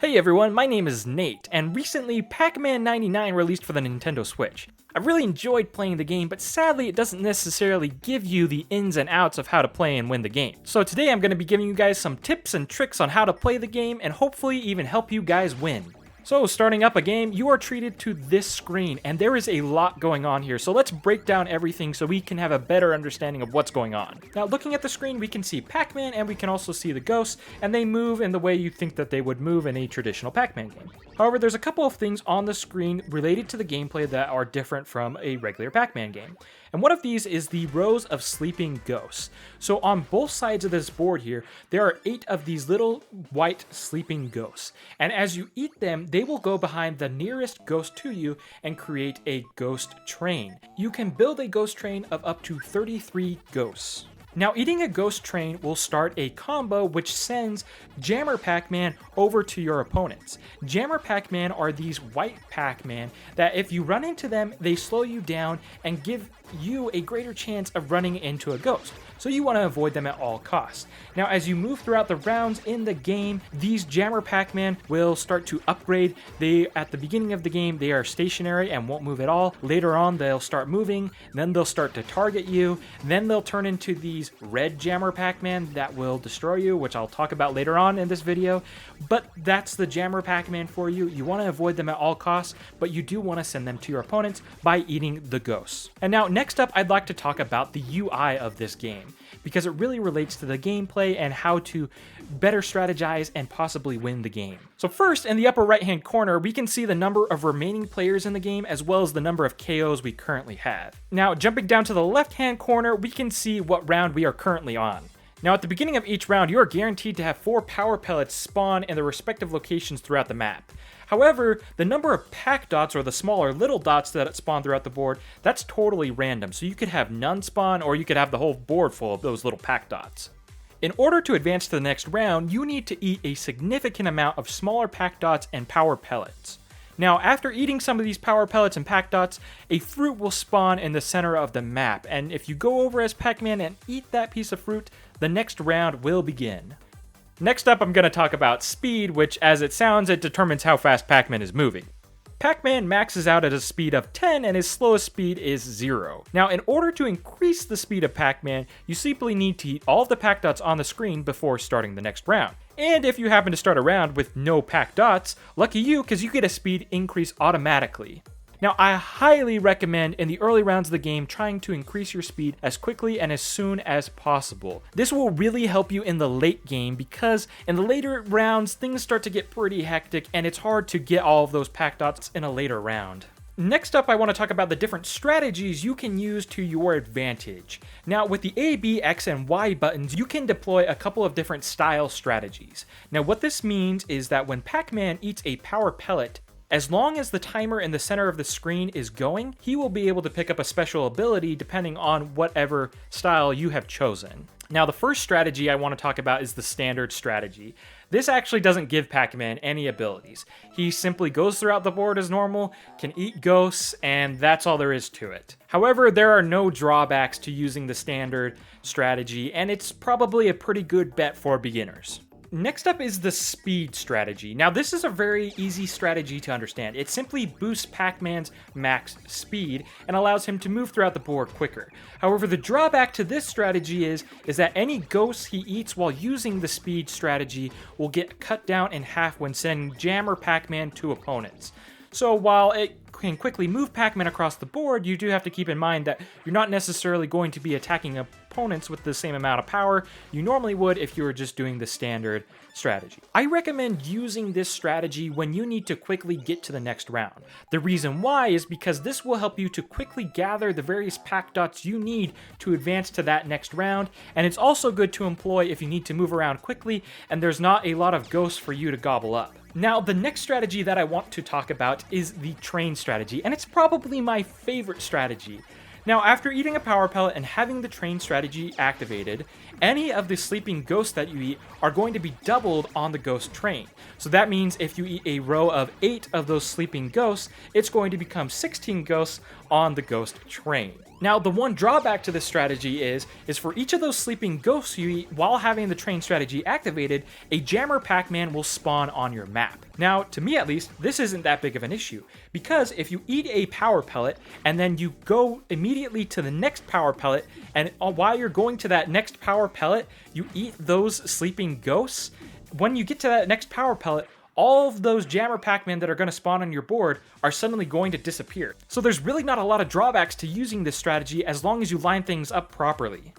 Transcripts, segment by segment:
Hey everyone, my name is Nate, and recently Pac-Man 99 released for the Nintendo Switch. I really enjoyed playing the game, but sadly it doesn't necessarily give you the ins and outs of how to play and win the game. So today I'm going to be giving you guys some tips and tricks on how to play the game and hopefully even help you guys win. So starting up a game, you are treated to this screen, and there is a lot going on here, so let's break down everything so we can have a better understanding of what's going on. Now looking at the screen, we can see Pac-Man and we can also see the ghosts, and they move in the way you think that they would move in a traditional Pac-Man game. However, there's a couple of things on the screen related to the gameplay that are different from a regular Pac-Man game. And one of these is the rows of sleeping ghosts. So on both sides of this board here, there are 8 of these little white sleeping ghosts. And as you eat them, they will go behind the nearest ghost to you and create a ghost train. You can build a ghost train of up to 33 ghosts. Now, eating a ghost train will start a combo which sends Jammer Pac-Man over to your opponents. Jammer Pac-Man are these white Pac-Man that if you run into them, they slow you down and give you a greater chance of running into a ghost. So you want to avoid them at all costs. Now, as you move throughout the rounds in the game, these Jammer Pac-Man will start to upgrade. At the beginning of the game, they are stationary and won't move at all. Later on, they'll start moving, then they'll start to target you, then they'll turn into these red Jammer Pac-Man that will destroy you, which I'll talk about later on in this video. But that's the Jammer Pac-Man for you. You want to avoid them at all costs, but you do want to send them to your opponents by eating the ghosts. And now, next up, I'd like to talk about the UI of this game, because it really relates to the gameplay and how to better strategize and possibly win the game. So first, in the upper right hand corner, we can see the number of remaining players in the game as well as the number of KOs we currently have. Now, jumping down to the left hand corner, we can see what round we are currently on. Now, at the beginning of each round, you are guaranteed to have 4 power pellets spawn in their respective locations throughout the map. However, the number of pack dots, or the smaller little dots that spawn throughout the board, that's totally random. So you could have none spawn, or you could have the whole board full of those little pack dots. In order to advance to the next round, you need to eat a significant amount of smaller pack dots and power pellets. Now, after eating some of these power pellets and pack dots, a fruit will spawn in the center of the map, and if you go over as Pac-Man and eat that piece of fruit, the next round will begin. Next up, I'm going to talk about speed, which, as it sounds, it determines how fast Pac-Man is moving. Pac-Man maxes out at a speed of 10 and his slowest speed is 0. Now, in order to increase the speed of Pac-Man, you simply need to eat all of the pack dots on the screen before starting the next round. And if you happen to start a round with no pack dots, lucky you, because you get a speed increase automatically. Now, I highly recommend in the early rounds of the game trying to increase your speed as quickly and as soon as possible. This will really help you in the late game because in the later rounds, things start to get pretty hectic and it's hard to get all of those pack dots in a later round. Next up, I want to talk about the different strategies you can use to your advantage. Now, with the A, B, X, and Y buttons, you can deploy a couple of different style strategies. Now, what this means is that when Pac-Man eats a power pellet, as long as the timer in the center of the screen is going, he will be able to pick up a special ability depending on whatever style you have chosen. Now, the first strategy I want to talk about is the standard strategy. This actually doesn't give Pac-Man any abilities. He simply goes throughout the board as normal, can eat ghosts, and that's all there is to it. However, there are no drawbacks to using the standard strategy, and it's probably a pretty good bet for beginners. Next up is the speed strategy. Now, this is a very easy strategy to understand. It simply boosts Pac-Man's max speed and allows him to move throughout the board quicker. However, the drawback to this strategy is that any ghosts he eats while using the speed strategy will get cut down in half when sending Jammer Pac-Man to opponents. So while it can quickly move Pac-Man across the board, you do have to keep in mind that you're not necessarily going to be attacking opponents with the same amount of power you normally would if you were just doing the standard strategy. I recommend using this strategy when you need to quickly get to the next round. The reason why is because this will help you to quickly gather the various pack dots you need to advance to that next round, and it's also good to employ if you need to move around quickly and there's not a lot of ghosts for you to gobble up. Now, the next strategy that I want to talk about is the train strategy, and it's probably my favorite strategy. Now, after eating a power pellet and having the train strategy activated, any of the sleeping ghosts that you eat are going to be doubled on the ghost train. So that means if you eat a row of 8 of those sleeping ghosts, it's going to become 16 ghosts on the ghost train. Now, the one drawback to this strategy is for each of those sleeping ghosts you eat while having the train strategy activated, a Jammer Pac-Man will spawn on your map. Now, to me at least, this isn't that big of an issue, because if you eat a power pellet and then you go immediately to the next power pellet, and while you're going to that next power pellet, you eat those sleeping ghosts, when you get to that next power pellet, all of those Jammer Pac-Man that are going to spawn on your board are suddenly going to disappear. So there's really not a lot of drawbacks to using this strategy as long as you line things up properly.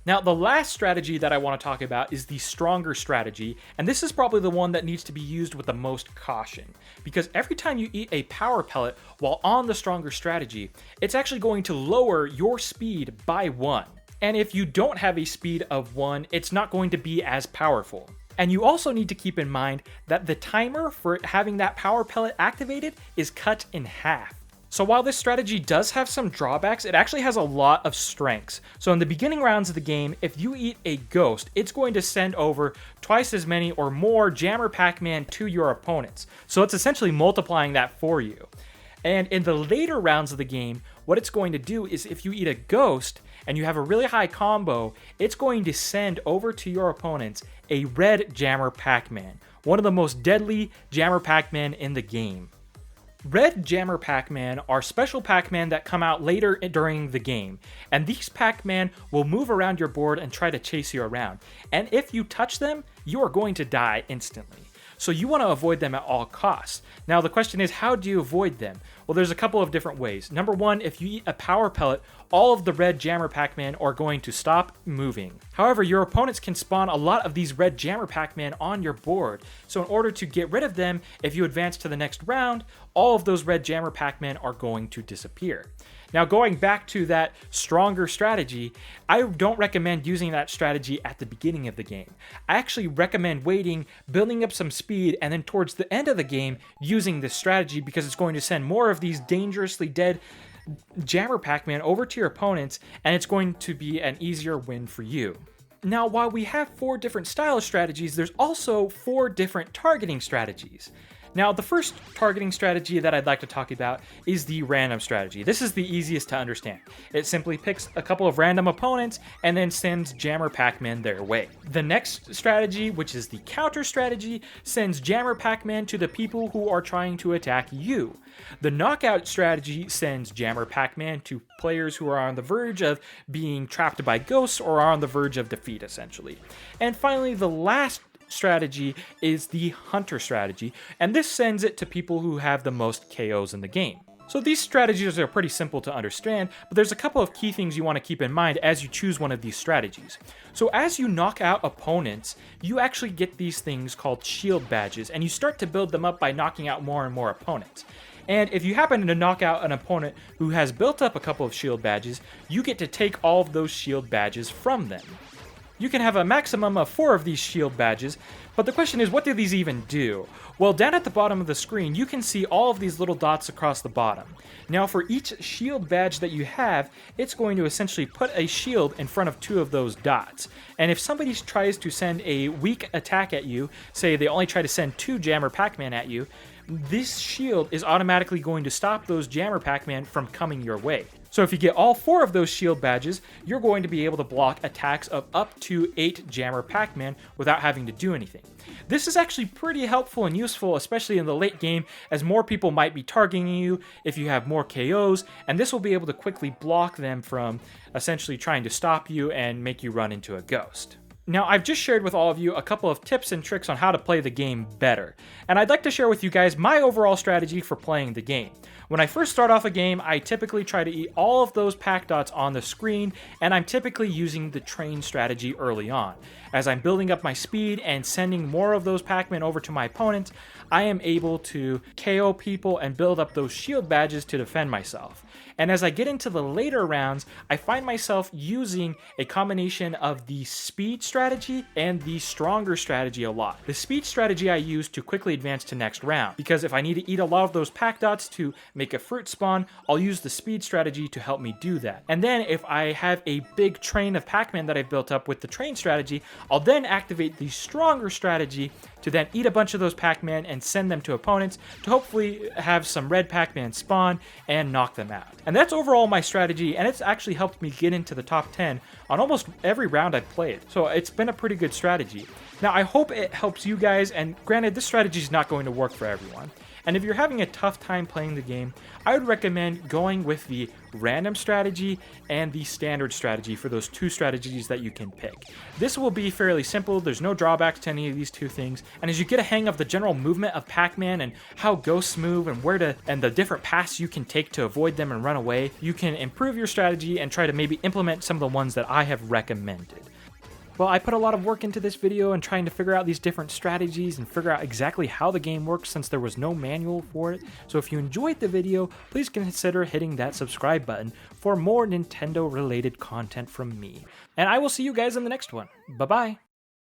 Now, the last strategy that I want to talk about is the stronger strategy, and this is probably the one that needs to be used with the most caution, because every time you eat a power pellet while on the stronger strategy, it's actually going to lower your speed by 1. And if you don't have a speed of 1, it's not going to be as powerful. And you also need to keep in mind that the timer for having that power pellet activated is cut in half. So while this strategy does have some drawbacks, it actually has a lot of strengths. So in the beginning rounds of the game, if you eat a ghost, it's going to send over twice as many or more Jammer Pac-Man to your opponents. So it's essentially multiplying that for you. And in the later rounds of the game, what it's going to do is if you eat a ghost and you have a really high combo, it's going to send over to your opponents a red Jammer Pac-Man, one of the most deadly Jammer Pac-Man in the game. Red Jammer Pac-Man are special Pac-Man that come out later during the game, and these Pac-Man will move around your board and try to chase you around. And if you touch them, you are going to die instantly. So you want to avoid them at all costs. Now the question is, how do you avoid them? Well, there's a couple of different ways. Number one, if you eat a power pellet, all of the red Jammer Pac-Man are going to stop moving. However, your opponents can spawn a lot of these red Jammer Pac-Man on your board. So in order to get rid of them, if you advance to the next round, all of those red Jammer Pac-Man are going to disappear. Now, going back to that stronger strategy, I don't recommend using that strategy at the beginning of the game. I actually recommend waiting, building up some speed, and then towards the end of the game, using this strategy because it's going to send more of these dangerously dead Jammer Pac-Man over to your opponents, and it's going to be an easier win for you. Now, while we have 4 different style strategies, there's also 4 different targeting strategies. Now, the first targeting strategy that I'd like to talk about is the random strategy. This is the easiest to understand. It simply picks a couple of random opponents and then sends Jammer Pac-Man their way. The next strategy, which is the counter strategy, sends Jammer Pac-Man to the people who are trying to attack you. The knockout strategy sends Jammer Pac-Man to players who are on the verge of being trapped by ghosts or are on the verge of defeat, essentially. And finally, the last strategy is the hunter strategy, and this sends it to people who have the most KOs in the game. So these strategies are pretty simple to understand, but there's a couple of key things you want to keep in mind as you choose one of these strategies. So as you knock out opponents, you actually get these things called shield badges, and you start to build them up by knocking out more and more opponents. And if you happen to knock out an opponent who has built up a couple of shield badges, you get to take all of those shield badges from them. You can have a maximum of 4 of these shield badges, but the question is, what do these even do? Well, down at the bottom of the screen, you can see all of these little dots across the bottom. Now, for each shield badge that you have, it's going to essentially put a shield in front of 2 of those dots. And if somebody tries to send a weak attack at you, say they only try to send 2 Jammer Pac-Man at you, this shield is automatically going to stop those Jammer Pac-Man from coming your way. So if you get all 4 of those shield badges, you're going to be able to block attacks of up to 8 Jammer Pac-Man without having to do anything. This is actually pretty helpful and useful, especially in the late game, as more people might be targeting you if you have more KOs, and this will be able to quickly block them from essentially trying to stop you and make you run into a ghost. Now, I've just shared with all of you a couple of tips and tricks on how to play the game better, and I'd like to share with you guys my overall strategy for playing the game. When I first start off a game, I typically try to eat all of those pack dots on the screen, and I'm typically using the train strategy early on. As I'm building up my speed and sending more of those Pac-Man over to my opponents, I am able to KO people and build up those shield badges to defend myself. And as I get into the later rounds, I find myself using a combination of the speed strategy strategy and the stronger strategy a lot. The speed strategy I use to quickly advance to next round, because if I need to eat a lot of those pack dots to make a fruit spawn, I'll use the speed strategy to help me do that. And then if I have a big train of Pac-Man that I've built up with the train strategy, I'll then activate the stronger strategy to then eat a bunch of those Pac-Man and send them to opponents to hopefully have some red Pac-Man spawn and knock them out. And that's overall my strategy, and it's actually helped me get into the top 10 on almost every round I've played. So it's been a pretty good strategy. Now I hope it helps you guys, and granted this strategy is not going to work for everyone. And if you're having a tough time playing the game, I would recommend going with the random strategy and the standard strategy for those two strategies that you can pick. This will be fairly simple, there's no drawbacks to any of these two things, and as you get a hang of the general movement of Pac-Man and how ghosts move and the different paths you can take to avoid them and run away, you can improve your strategy and try to maybe implement some of the ones that I have recommended. Well, I put a lot of work into this video and trying to figure out these different strategies and figure out exactly how the game works since there was no manual for it. So if you enjoyed the video, please consider hitting that subscribe button for more Nintendo related content from me. And I will see you guys in the next one. Bye-bye.